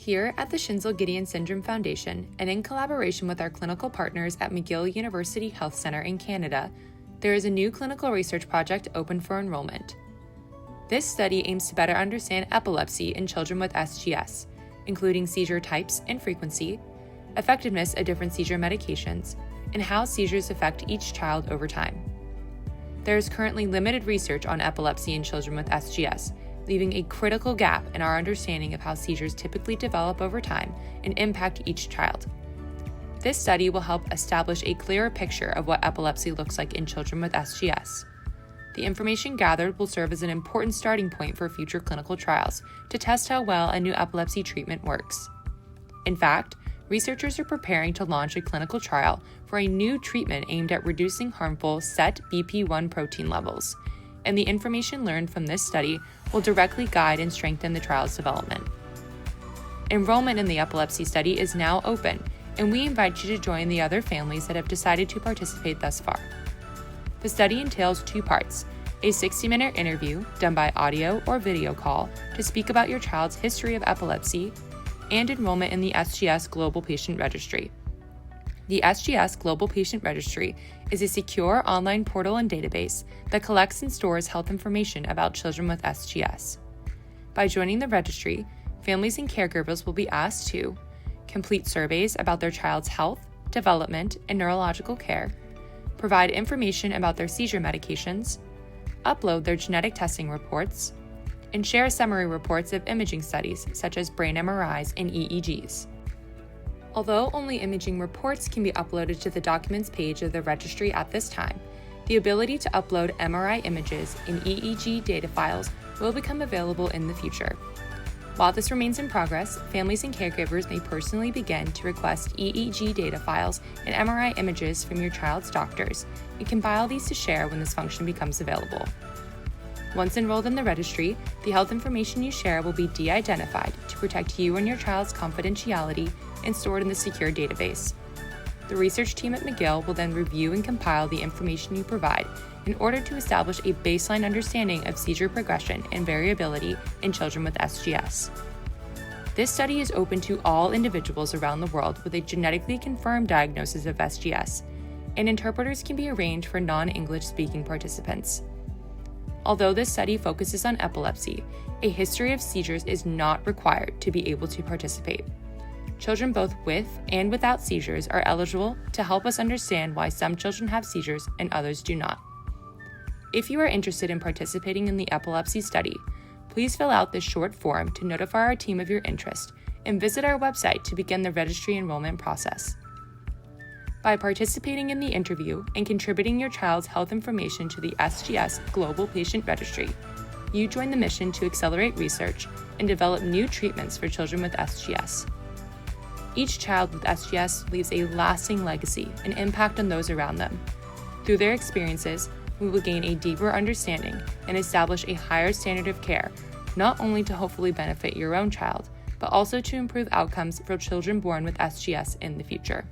Here at the Schinzel-Giedion Syndrome Foundation, and in collaboration with our clinical partners at McGill University Health Centre in Canada, there is a new clinical research project open for enrollment. This study aims to better understand epilepsy in children with SGS, including seizure types and frequency, effectiveness of different seizure medications, and how seizures affect each child over time. There is currently limited research on epilepsy in children with SGS, leaving a critical gap in our understanding of how seizures typically develop over time and impact each child. This study will help establish a clearer picture of what epilepsy looks like in children with SGS. The information gathered will serve as an important starting point for future clinical trials to test how well a new epilepsy treatment works. In fact, researchers are preparing to launch a clinical trial for a new treatment aimed at reducing harmful SETBP1 protein levels, and the information learned from this study will directly guide and strengthen the trial's development. Enrollment in the epilepsy study is now open, and we invite you to join the other families that have decided to participate thus far. The study entails 2 parts: a 60-minute interview done by audio or video call to speak about your child's history of epilepsy, and enrollment in the SGS Global Patient Registry. The SGS Global Patient Registry is a secure online portal and database that collects and stores health information about children with SGS. By joining the registry, families and caregivers will be asked to complete surveys about their child's health, development, and neurological care, provide information about their seizure medications, upload their genetic testing reports, and share summary reports of imaging studies such as brain MRIs and EEGs. Although only imaging reports can be uploaded to the documents page of the registry at this time, the ability to upload MRI images and EEG data files will become available in the future. While this remains in progress, families and caregivers may personally begin to request EEG data files and MRI images from your child's doctors and compile these to share when this function becomes available. Once enrolled in the registry, the health information you share will be de-identified to protect you and your child's confidentiality and stored in the secure database. The research team at McGill will then review and compile the information you provide in order to establish a baseline understanding of seizure progression and variability in children with SGS. This study is open to all individuals around the world with a genetically confirmed diagnosis of SGS, and interpreters can be arranged for non-English speaking participants. Although this study focuses on epilepsy, a history of seizures is not required to be able to participate. Children both with and without seizures are eligible to help us understand why some children have seizures and others do not. If you are interested in participating in the epilepsy study, please fill out this short form to notify our team of your interest and visit our website to begin the registry enrollment process. By participating in the interview and contributing your child's health information to the SGS Global Patient Registry, you join the mission to accelerate research and develop new treatments for children with SGS. Each child with SGS leaves a lasting legacy and impact on those around them. Through their experiences, we will gain a deeper understanding and establish a higher standard of care, not only to hopefully benefit your own child, but also to improve outcomes for children born with SGS in the future.